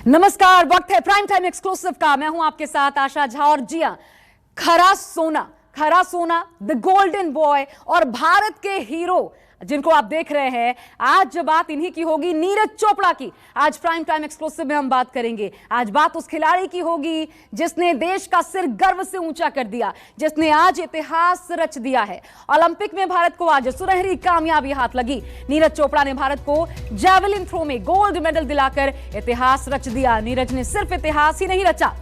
नमस्कार, वक्त है प्राइम टाइम एक्सक्लूसिव का। मैं हूं आपके साथ आशा झा और जिया। खरा सोना द गोल्डन बॉय और भारत के हीरो जिनको आप देख रहे हैं, आज जो बात इन्हीं की होगी, नीरज चोपड़ा की। आज प्राइम टाइम एक्सक्लूसिव में हम बात करेंगे। आज बात उस खिलाड़ी की होगी जिसने देश का सिर गर्व से ऊंचा कर दिया, जिसने आज इतिहास रच दिया है। ओलंपिक में भारत को आज सुनहरी कामयाबी हाथ लगी। नीरज चोपड़ा ने भारत को जैवलिन थ्रो में गोल्ड मेडल दिलाकर इतिहास रच दिया। नीरज ने सिर्फ इतिहास ही नहीं रचा,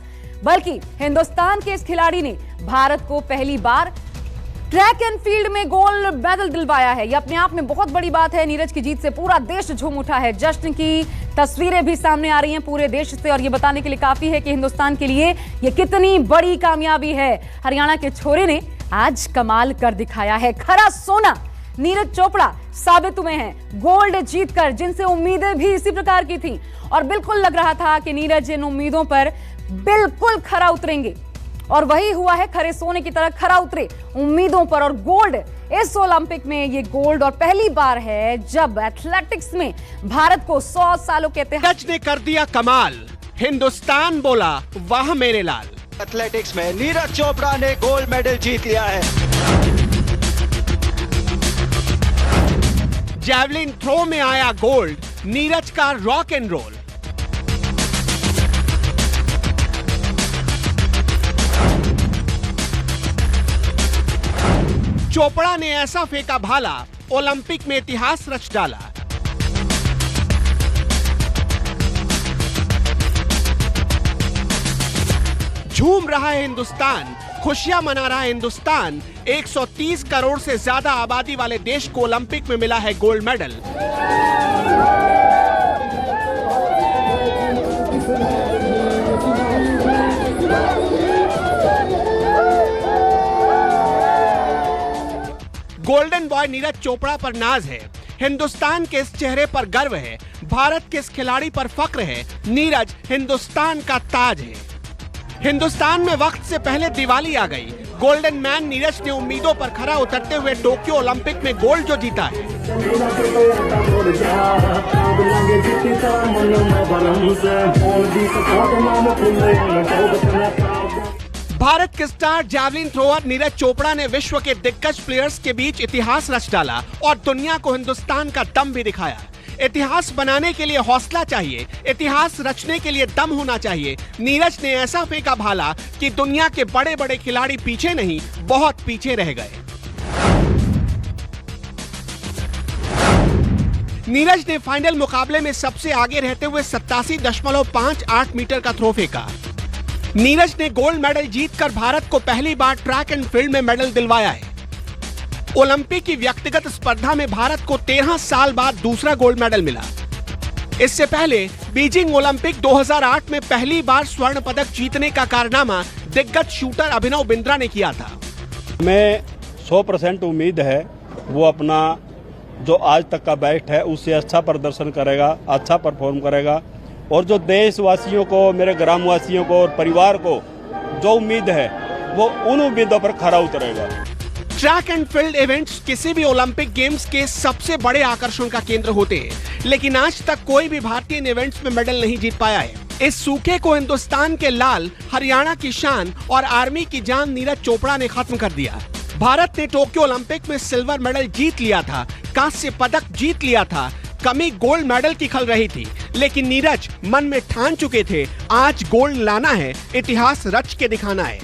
बल्कि हिंदुस्तान के इस खिलाड़ी ने भारत को पहली बार ट्रैक एंड फील्ड में गोल्ड मेडल दिलवाया है। यह अपने आप में बहुत बड़ी बात है। नीरज की जीत से पूरा देश झूम उठा है। जश्न की तस्वीरें भी सामने आ रही हैं पूरे देश से, और यह बताने के लिए काफी है कि हिंदुस्तान के लिए यह कितनी बड़ी कामयाबी है। हरियाणा के छोरे ने आज कमाल कर दिखाया है। खरा सोना नीरज चोपड़ा साबित हुए हैं गोल्ड जीतकर, जिनसे उम्मीदें भी इसी प्रकार की थी, और बिल्कुल लग रहा था कि नीरज इन उम्मीदों पर बिल्कुल खरा उतरेंगे, और वही हुआ है। खरे सोने की तरह खरा उतरे उम्मीदों पर, और गोल्ड इस ओलंपिक में ये गोल्ड और पहली बार है जब एथलेटिक्स में भारत को 100 सालों के इतिहास ने कर दिया कमाल। हिंदुस्तान बोला वाह मेरे लाल। एथलेटिक्स में नीरज चोपड़ा ने गोल्ड मेडल जीत लिया है। जैवलिन थ्रो में आया गोल्ड, नीरज का रॉक एंड रोल। चोपड़ा ने ऐसा फेंका भाला, ओलंपिक में इतिहास रच डाला। झूम रहा है हिंदुस्तान, खुशियां मना रहा है हिंदुस्तान। 130 करोड़ से ज्यादा आबादी वाले देश को ओलंपिक में मिला है gold medal. Golden boy Neeraj Chopra पर नाज है। हिंदुस्तान के इस चेहरे पर गर्व है। भारत के इस खिलाड़ी पर फक्र है। नीरज हिंदुस्तान का ताज है। हिंदुस्तान में वक्त से पहले दिवाली आ गई। गोल्डन मैन नीरज ने उम्मीदों पर खरा उतरते हुए टोक्यो ओलंपिक में गोल्ड जो जीता है। भारत के star javelin thrower Neeraj Chopra ने विश्व के दिग्गज प्लेयर्स के बीच इतिहास रच डाला और दुनिया को हिंदुस्तान का दम भी दिखाया। इतिहास बनाने के लिए हौसला चाहिए, इतिहास रचने के लिए दम होना चाहिए। नीरज ने ऐसा फेंका भाला कि दुनिया के बड़े बड़े खिलाड़ी पीछे नहीं, बहुत पीछे रह गए। नीरज ने फाइनल मुकाबले में सबसे आगे रहते हुए 87.58 मीटर का थ्रो फेंका। नीरज ने गोल्ड मेडल जीतकर भारत को पहली बार ट्रैक एंड फील्ड में मेडल दिलवाया है। ओलंपिक की व्यक्तिगत स्पर्धा में भारत को 13 साल बाद दूसरा गोल्ड मेडल मिला। इससे पहले बीजिंग ओलंपिक 2008 में पहली बार स्वर्ण पदक जीतने का कारनामा दिग्गज शूटर अभिनव बिंद्रा ने किया था। मैं 100% उम्मीद है वो अपना जो आज तक का बेस्ट है उससे अच्छा प्रदर्शन करेगा, अच्छा परफॉर्म करेगा, और जो देशवासियों को, मेरे ग्रामवासियों को और परिवार को जो उम्मीद है वो उन उम्मीदों पर खरा उतरेगा। ट्रैक एंड फील्ड इवेंट्स किसी भी ओलंपिक गेम्स के सबसे बड़े आकर्षण का केंद्र होते हैं, लेकिन आज तक कोई भी भारतीय इन इवेंट्स में मेडल नहीं जीत पाया है। इस सूखे को हिंदुस्तान के लाल, हरियाणा की शान और आर्मी की जान नीरज चोपड़ा ने खत्म कर दिया। भारत ने टोक्यो ओलंपिक में सिल्वर मेडल जीत लिया था, कांस्य पदक जीत लिया था, कमी गोल्ड मेडल की खल रही थी, लेकिन नीरज मन में ठान चुके थे आज गोल्ड लाना है, इतिहास रच के दिखाना है।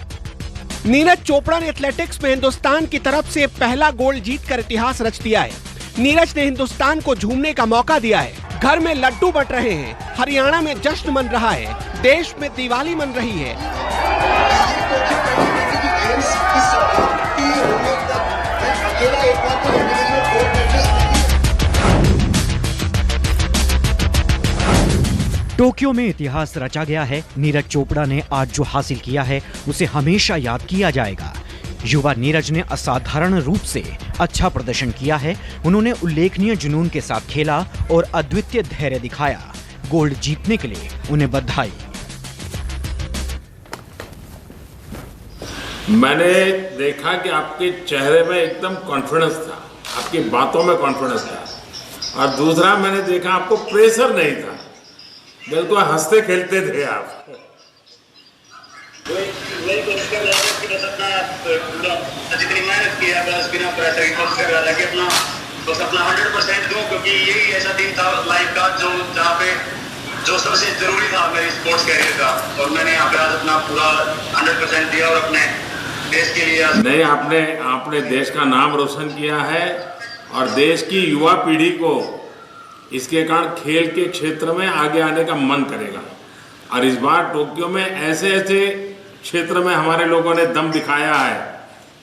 नीरज चोपड़ा ने एथलेटिक्स में हिंदुस्तान की तरफ से पहला गोल्ड जीतकर इतिहास रच दिया है। नीरज ने हिंदुस्तान को झूमने का मौका दिया है। घर में लड्डू बट रहे हैं, हरियाणा में जश्न मन रहा है, देश में दिवाली मन रही है। टोक्यो में इतिहास रचा गया है। नीरज चोपड़ा ने आज जो हासिल किया है उसे हमेशा याद किया जाएगा। युवा नीरज ने असाधारण रूप से अच्छा प्रदर्शन किया है। उन्होंने उल्लेखनीय जुनून के साथ खेला और अद्वितीय धैर्य दिखाया। गोल्ड जीतने के लिए उन्हें बधाई। मैंने देखा कि आपके चेहरे में एकदम कॉन्फिडेंस था, आपकी बातों में कॉन्फिडेंस था, और दूसरा मैंने देखा आपको प्रेशर नहीं था। बिल्कुल हंसते खेलते थे आप। वही कोशिश कर रहा था कि बस अपना पूरा जितनी मेहनत की है बस बिना प्रेशर की कोशिश कर रहा था कि अपना 100% दूं, क्योंकि यही ऐसा दिन था लाइफ का जहाँ पे जो सबसे जरूरी था मेरी स्पोर्ट्स कैरियर का, और मैंने यहाँ पे आज अपना पूरा 100% दिया और अपने देश के लिए नहीं, आपने देश का नाम रोशन किया है और देश की युवा पीढ़ी को इसके कारण खेल के क्षेत्र में आगे आने का मन करेगा। और इस बार टोक्यो में ऐसे क्षेत्र में हमारे लोगों ने दम दिखाया है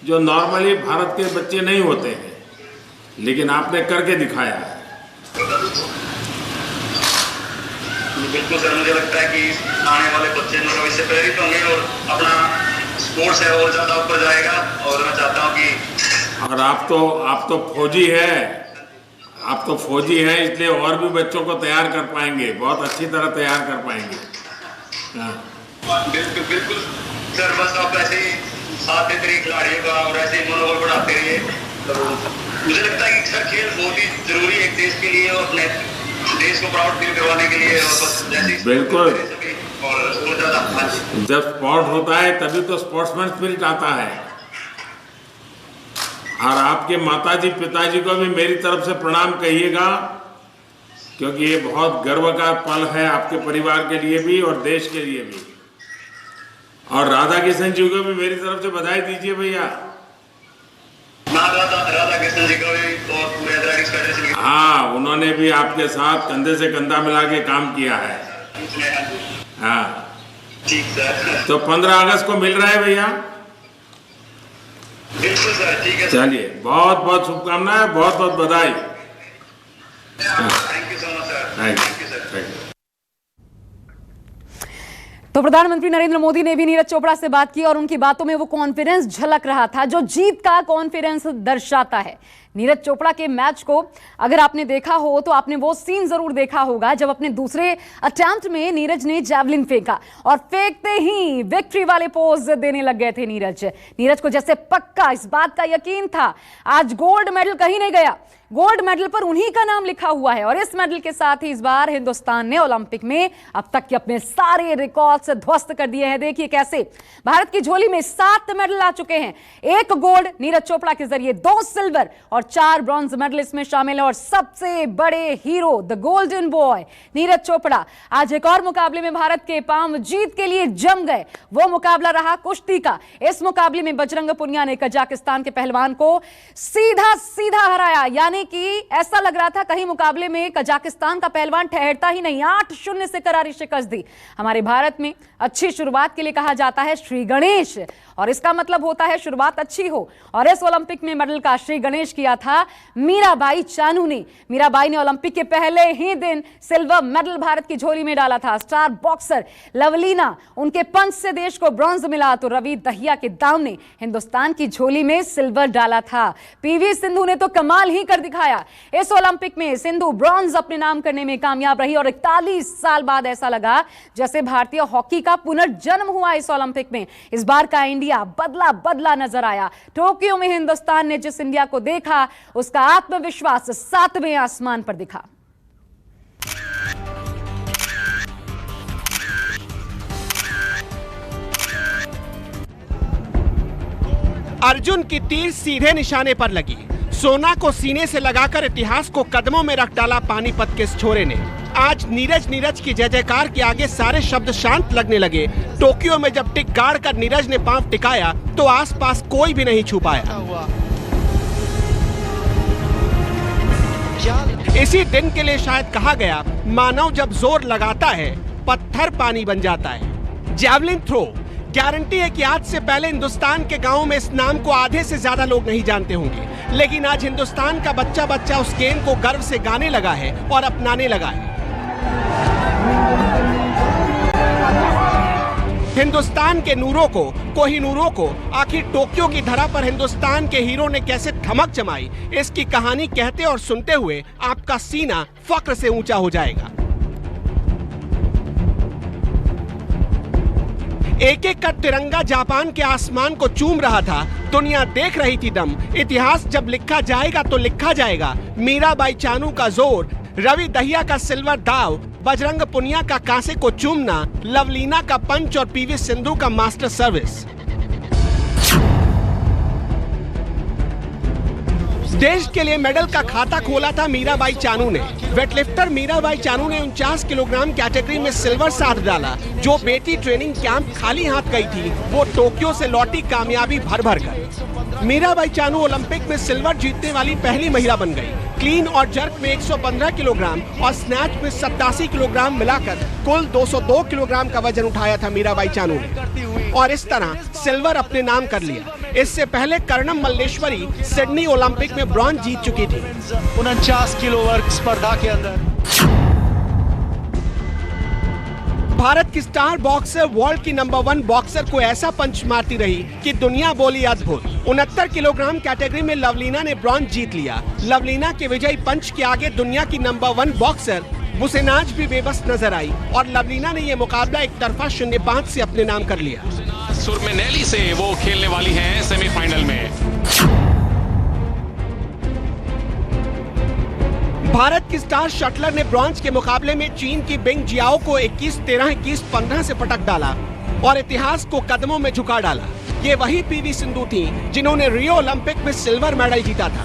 जो नॉर्मली भारत के बच्चे नहीं होते हैं, लेकिन आपने करके दिखाया है। बिल्कुल सर, मुझे लगता है कि आने वाले बच्चे लोग इससे प्रेरित होंगे और अपना स्पोर्ट्स है और ज़्यादा ऊपर जाएगा। और मैं चाहता हूँ कि और आप तो फौजी हैं, आप तो फौजी हैं, इसलिए और भी बच्चों को तैयार कर पाएंगे, बहुत अच्छी तरह तैयार कर पाएंगे। बिल्कुल बिल्कुल सर, बस आप ऐसे ही साथ देते रहिए खिलाड़ियों का और ऐसे ही मनोबल बढ़ाते रहिए। तो मुझे लगता है कि सर खेल बहुत ही जरूरी है एक देश के लिए और अपने देश को प्राउड फील करवाने के लिए। और बस जैसे बिल्कुल, और ज़्यादा जब स्पोर्ट होता है तभी तो स्पोर्ट्समैन स्पिरिट आता है। और आपके माताजी पिताजी को भी मेरी तरफ से प्रणाम कहिएगा, क्योंकि ये बहुत गर्व का पल है आपके परिवार के लिए भी और देश के लिए भी। और राधा किशन जी को भी मेरी तरफ से बधाई दीजिए भैया। राधा कृष्ण जी को भी और पूरे एथलेटिक्स फेडरेशन। हाँ, उन्होंने भी आपके साथ कंधे से कंधा मिला के काम किया है। हाँ ठीक सर, तो 15 अगस्त को मिल रहा है भैया। बिल्कुल सर, ठीक है। चलिए, बहुत बहुत शुभकामनाएं, बहुत बहुत बधाई। Thank you so much sir. Thank thank you sir. You. तो प्रधानमंत्री नरेंद्र मोदी ने भी नीरज चोपड़ा से बात की और उनकी बातों में वो कॉन्फिडेंस झलक रहा था जो जीत का कॉन्फिडेंस दर्शाता है। नीरज चोपड़ा के मैच को अगर आपने देखा हो तो आपने वो सीन जरूर देखा होगा जब अपने दूसरे अटेम्प्ट में नीरज ने जैवलिन फेंका और फेंकते ही विक्ट्री वाले पोज देने लग गए थे नीरज को जैसे पक्का इस बात का यकीन था आज गोल्ड मेडल कहीं नहीं गया, गोल्ड मेडल पर उन्हीं का नाम लिखा हुआ है। और इस मेडल के साथ ही इस बार हिंदुस्तान ने ओलंपिक में अब तक के अपने सारे रिकॉर्ड्स ध्वस्त कर दिए हैं। देखिए कैसे भारत की झोली में 7 मेडल आ चुके हैं, 1 गोल्ड नीरज चोपड़ा के जरिए, 2 सिल्वर और 4 ब्रॉन्ज मेडल इसमें शामिल है। और सबसे बड़े hero the golden boy Neeraj Chopra आज एक और मुकाबले में भारत के पांव जीत के लिए जम गए। वो मुकाबला रहा कुश्ती का। इस मुकाबले में बजरंग पुनिया ने कजाकिस्तान के पहलवान को सीधा सीधा हराया, यानी कि ऐसा लग रहा था कहीं मुकाबले में कजाकिस्तान का पहलवान ठहरता ही नहीं। 8-0 से करारी शिकस्त दी। हमारे भारत में अच्छी शुरुआत के लिए कहा जाता है श्री गणेश, और इसका मतलब होता है शुरुआत अच्छी हो। और इस ओलंपिक में मेडल का श्री गणेश किया था मीराबाई चानू ने। मीराबाई ने ओलंपिक के पहले ही दिन सिल्वर मेडल भारत की झोली में डाला था। स्टार बॉक्सर लवलीना, उनके पंच से देश को ब्रॉन्ज मिला, तो रवि दहिया के दाव ने हिंदुस्तान की झोली में सिल्वर डाला था। पीवी सिंधु ने तो कमाल ही कर दिखाया। इस ओलंपिक में सिंधु ब्रॉन्ज अपने नाम करने में कामयाब रही और 41 साल बाद ऐसा लगा जैसे भारतीय हॉकी का पुनर्जन्म हुआ इस ओलंपिक में। इस बार का इंडिया बदला बदला नजर आया। टोक्यो में हिंदुस्तान ने जिस इंडिया को देखा उसका आत्मविश्वास 7वें आसमान पर दिखा। अर्जुन की तीर सीधे निशाने पर लगी। सोना को सीने से लगाकर इतिहास को कदमों में रख डाला पानीपत के इस छोरे ने। आज नीरज की जय जयकार के आगे सारे शब्द शांत लगने लगे। टोक्यो में जब टिक गाड़ कर नीरज ने पांव टिकाया तो आसपास कोई भी नहीं छू पाया। इसी दिन के लिए शायद कहा गया, मानव जब जोर लगाता है पत्थर पानी बन जाता है। जैवलिन थ्रो, गारंटी है कि आज से पहले हिंदुस्तान के गांवों में इस नाम को आधे से ज्यादा लोग नहीं जानते होंगे, लेकिन आज हिंदुस्तान का बच्चा बच्चा उस गेम को गर्व से गाने लगा है और अपनाने लगा है। हिंदुस्तान के नूरों को, कोहिनूरों को आखिर टोक्यो की धरा पर हिंदुस्तान के हीरो ने कैसे धमक जमाई, इसकी कहानी कहते और सुनते हुए आपका सीना फक्र से ऊंचा हो जाएगा। एक एक का तिरंगा जापान के आसमान को चूम रहा था। दुनिया देख रही थी दम। इतिहास जब लिखा जाएगा तो लिखा जाएगा मीराबाई चानू का जोर, रवि दहिया का सिल्वर दाव, बजरंग पुनिया का कांसे को चूमना, लवलीना का पंच और पीवी सिंधु का मास्टर सर्विस। देश के लिए मेडल का खाता खोला था मीराबाई चानू ने। वेटलिफ्टर मीराबाई चानू ने 49 किलोग्राम कैटेगरी में सिल्वर साध डाला। जो बेटी ट्रेनिंग कैंप खाली हाथ गई थी, वो टोक्यो से लौटी कामयाबी भर भर कर। मीराबाई चानू ओलंपिक में सिल्वर जीतने वाली पहली महिला बन गई। क्लीन और जर्क में 115 किलोग्राम और स्नैच में 87 किलोग्राम मिलाकर कुल 202 किलोग्राम का वजन उठाया था मीराबाई चानू ने और इस तरह सिल्वर अपने नाम कर लिया। इससे पहले कर्णम मल्लेश्वरी सिडनी ओलंपिक में ब्रॉन्ज जीत चुकी थी। 49 किलो वर्ग स्पर्धा के अंदर भारत की स्टार बॉक्सर वर्ल्ड की नंबर 1 बॉक्सर को ऐसा पंच मारती रही कि दुनिया बोली अद्भुत। 69 किलोग्राम कैटेगरी में लवलीना ने ब्रॉन्ज जीत लिया। लवलीना के विजयी पंच के आगे दुनिया की नंबर 1 बॉक्सर बुसेनाज भी बेबस नजर आई और लवलीना ने यह मुकाबला एक तरफा 0-5 से अपने नाम कर लिया। सुरमेनेली से वो खेलने वाली हैं सेमीफाइनल में। भारत की स्टार शटलर ने ब्रॉन्ज के मुकाबले में चीन की बिंग जियाओ को 21-13, 21-15 से पटक डाला और इतिहास को कदमों में झुका डाला। ये वही पीवी सिंधु थी जिन्होंने रियो ओलंपिक में सिल्वर मेडल जीता था।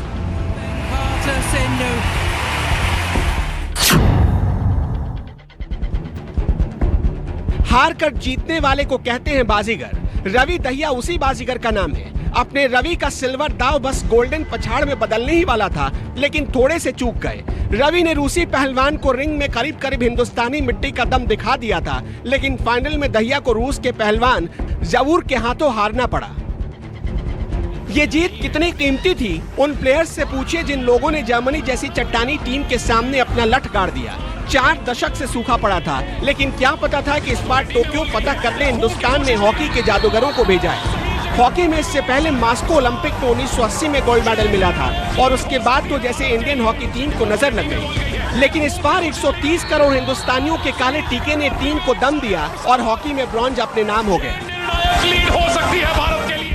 हार कर जीतने वाले को कहते हैं बाजीगर। रवि दहिया उसी बाजीगर का नाम है। अपने रवि का सिल्वर दाव बस गोल्डन पछाड़ में बदलने ही वाला था, लेकिन थोड़े से चूक गए। रवि ने रूसी पहलवान को रिंग में करीब करीब हिंदुस्तानी मिट्टी का दम दिखा दिया था, लेकिन फाइनल में दहिया को रूस के पहलवान जवूर के हाथों हारना पड़ा। ये जीत कितनी कीमती थी, उन प्लेयर्स से पूछिए जिन लोगों ने जर्मनी जैसी चट्टानी टीम के सामने अपना लठ गाड़ दिया। 4 दशक से सूखा पड़ा था, लेकिन क्या पता था कि इस बार टोक्यो फतह करने हिंदुस्तान ने हॉकी के जादूगरों को भेजा है। हॉकी में इससे पहले मास्को ओलंपिक में 1980 में गोल्ड मेडल मिला था और उसके बाद तो जैसे इंडियन हॉकी टीम को नजर लग गई। लेकिन इस बार 130 करोड़ हिंदुस्तानियों के काले टीके ने टीम को दम दिया और हॉकी में ब्रॉन्ज अपने नाम हो गए। लीड हो सकती है भारत के लिए।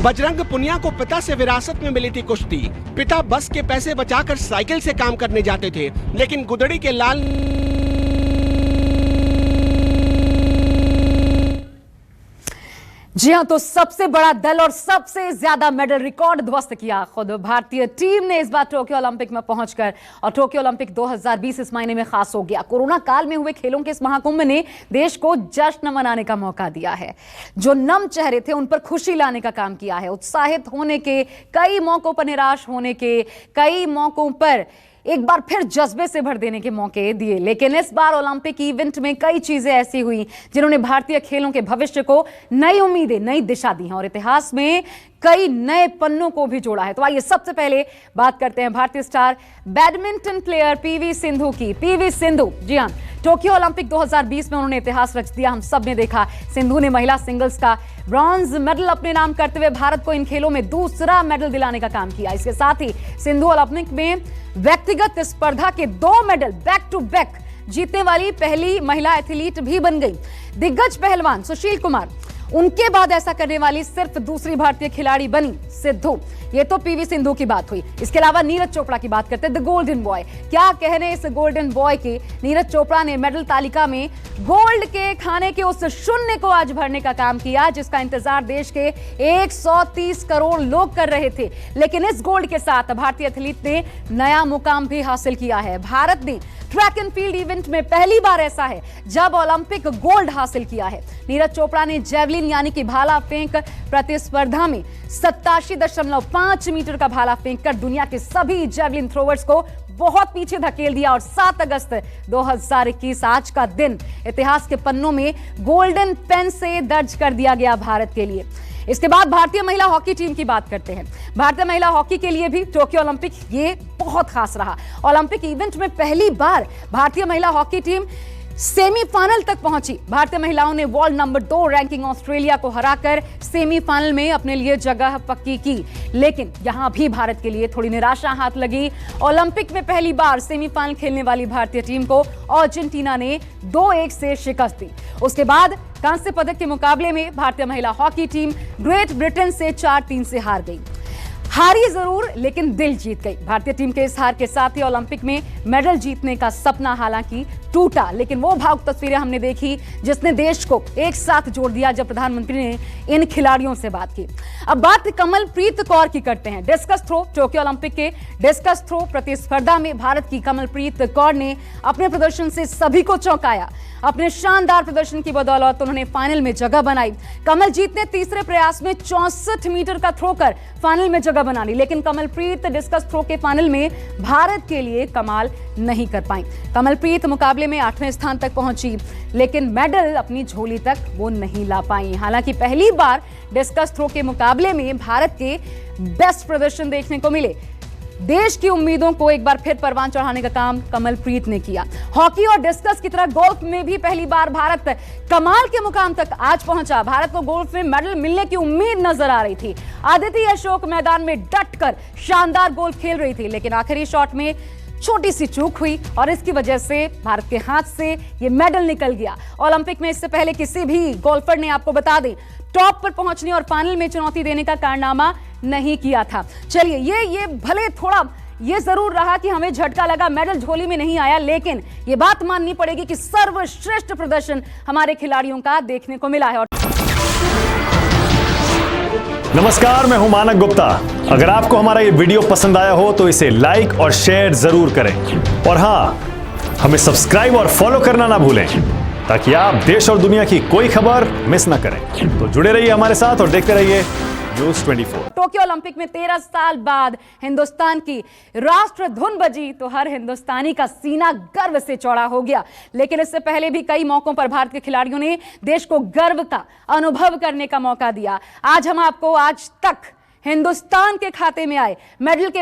बजरंग पुनिया को पिता से विरासत में मिली थी कुश्ती। पिता बस के पैसे बचाकर साइकिल से काम करने जाते थे, लेकिन गुदड़ी के लाल जी हाँ, तो सबसे बड़ा दल और सबसे ज्यादा मेडल रिकॉर्ड ध्वस्त किया खुद भारतीय टीम ने इस बार टोक्यो ओलंपिक में पहुंचकर। और टोक्यो ओलंपिक 2020 इस महीने में खास हो गया। कोरोना काल में हुए खेलों के इस महाकुंभ ने देश को जश्न मनाने का मौका दिया है। जो नम चेहरे थे उन पर खुशी लाने का काम किया है। उत्साहित होने के कई मौकों पर, निराश होने के कई मौकों पर एक बार फिर जज्बे से भर देने के मौके दिए। लेकिन इस बार ओलंपिक इवेंट में कई चीजें ऐसी हुई जिन्होंने भारतीय खेलों के भविष्य को नई उम्मीदें, नई दिशा दी है और इतिहास में कई नए पन्नों को भी जोड़ा है। तो आइए सबसे पहले बात करते हैं भारतीय star badminton player PV Sindhu की। पीवी सिंधु, जी हां, टोक्यो ओलंपिक 2020 में उन्होंने इतिहास रच दिया। हम सब ने देखा, सिंधु ने महिला सिंगल्स का ब्रॉन्ज मेडल अपने नाम करते हुए भारत को इन खेलों में दूसरा मेडल दिलाने का काम किया। इसके साथ ही सिंधु ओलंपिक में व्यक्तिगत स्पर्धा के 2 मेडल बैक टू बैक जीतने वाली पहली महिला एथलीट भी बन गई। दिग्गज पहलवान सुशील कुमार, उनके बाद ऐसा करने वाली सिर्फ दूसरी भारतीय खिलाड़ी बनी सिद्धू। ये तो पीवी सिंधु की बात हुई। इसके अलावा नीरज चोपड़ा की बात करते हैं, द गोल्डन बॉय। क्या कहने इस गोल्डन बॉय के। नीरज चोपड़ा ने मेडल तालिका में गोल्ड के खाने के उस शून्य को आज भरने का काम किया जिसका इंतजार देश के 130 करोड़ लोग कर रहे थे। लेकिन इस गोल्ड के साथ भारतीय एथलीट ने नया मुकाम भी हासिल किया है। भारत ने ट्रैक एंड फील्ड इवेंट में पहली बार ऐसा है जब ओलंपिक गोल्ड हासिल किया है। नीरज चोपड़ा ने जेवलिन यानी कि भाला फेंक प्रतिस्पर्धा में 87.5 मीटर का भाला फेंककर दुनिया के सभी जेवलिन थ्रोवर्स को बहुत पीछे धकेल दिया। और 7 अगस्त 2021 आज का दिन इतिहास के पन्नों में गोल्डन पेन से दर्ज कर दिया गया भारत के लिए। इसके बाद भारतीय महिला हॉकी टीम की बात करते हैं। भारतीय महिला हॉकी के लिए भी टोक्यो ओलंपिक ये बहुत खास रहा। ओलंपिक इवेंट में पहली बार भारतीय महिला हॉकी टीम सेमीफाइनल तक पहुंची। भारतीय महिलाओं ने वर्ल्ड नंबर 2 रैंकिंग ऑस्ट्रेलिया को हराकर सेमीफाइनल में अपने लिए जगह पक्की की। लेकिन यहां भी भारत के लिए थोड़ी निराशा हाथ लगी। ओलंपिक में पहली बार सेमीफाइनल खेलने वाली भारतीय टीम को अर्जेंटीना ने 2-1 से शिकस्त दी। उसके बाद कांस्य पदक के मुकाबले में भारतीय महिला हॉकी टीम ग्रेट ब्रिटेन से 4-3 से हार गई। हारी जरूर लेकिन दिल जीत गई। भारतीय टीम के इस हार के साथ ही ओलंपिक में मेडल जीतने का सपना हालांकि टूटा, लेकिन वो भावुक तस्वीरें हमने देखी जिसने देश को एक साथ जोड़ दिया जब प्रधानमंत्री ने इन खिलाड़ियों से बात की। अब बात कमलप्रीत कौर की करते हैं। डिस्कस थ्रो, टोक्यो ओलंपिक के डिस्कस थ्रो प्रतिस्पर्धा में भारत की कमलप्रीत कौर ने अपने प्रदर्शन से सभी को चौंकाया। अपने शानदार प्रदर्शन की बदौलत उन्होंने फाइनल में जगह बनाई। कमलजीत ने तीसरे प्रयास में 64 मीटर का थ्रो कर फाइनल में जगह बना ली, लेकिन कमलप्रीत डिस्कस थ्रो के फाइनल में भारत के लिए कमाल नहीं कर पाई। कमलप्रीत मुकाबले में 8वें स्थान तक पहुंची, लेकिन मेडल अपनी झोली तक वो नहीं ला पाई। हालांकि पहली बार डिस्कस थ्रो के मुकाबले में भारत के बेस्ट प्रदर्शन देखने को मिले। देश की उम्मीदों को एक बार फिर परवान चढ़ाने का काम कमलप्रीत ने किया। हॉकी और डिस्कस की तरह गोल्फ में भी पहली बार भारत कमाल के मुकाम तक आज पहुंचा। भारत को गोल्फ में मेडल मिलने की उम्मीद नजर आ रही थी। आदिति अशोक मैदान में डटकर शानदार गोल्फ खेल रही थी, लेकिन आखिरी शॉट में छोटी सी चूक हुई और इसकी वजह से भारत के हाथ से ये मेडल निकल गया। ओलंपिक में इससे पहले किसी भी गोल्फर ने, आपको बता दें, टॉप पर पहुंचने और फाइनल में चुनौती देने का कारनामा नहीं किया था। चलिए, ये भले थोड़ा ये जरूर रहा कि हमें झटका लगा, मेडल झोली में नहीं आया, लेकिन ये बात माननी पड़ेगी कि सर्वश्रेष्ठ प्रदर्शन हमारे खिलाड़ियों का देखने को मिला है। नमस्कार, मैं हूं मानक गुप्ता। अगर आपको हमारा ये वीडियो पसंद आया हो तो इसे लाइक और शेयर जरूर करें, और हां, हमें सब्सक्राइब और फॉलो करना ना भूलें ताकि आप देश और दुनिया की कोई खबर मिस ना करें। तो जुड़े रहिए हमारे साथ और देखते रहिए न्यूज़ 24। टोक्यो ओलंपिक में 13 साल बाद हिंदुस्तान की राष्ट्र धुन बजी तो हर हिंदुस्तानी का सीना गर्व से चौड़ा हो गया। लेकिन इससे पहले भी कई मौकों पर भारत के खिलाड़ियों ने देश को गर्व का अनुभव करने का मौका दिया। आज हम आपको आज तक हिंदुस्तान के खाते में आए मेडल के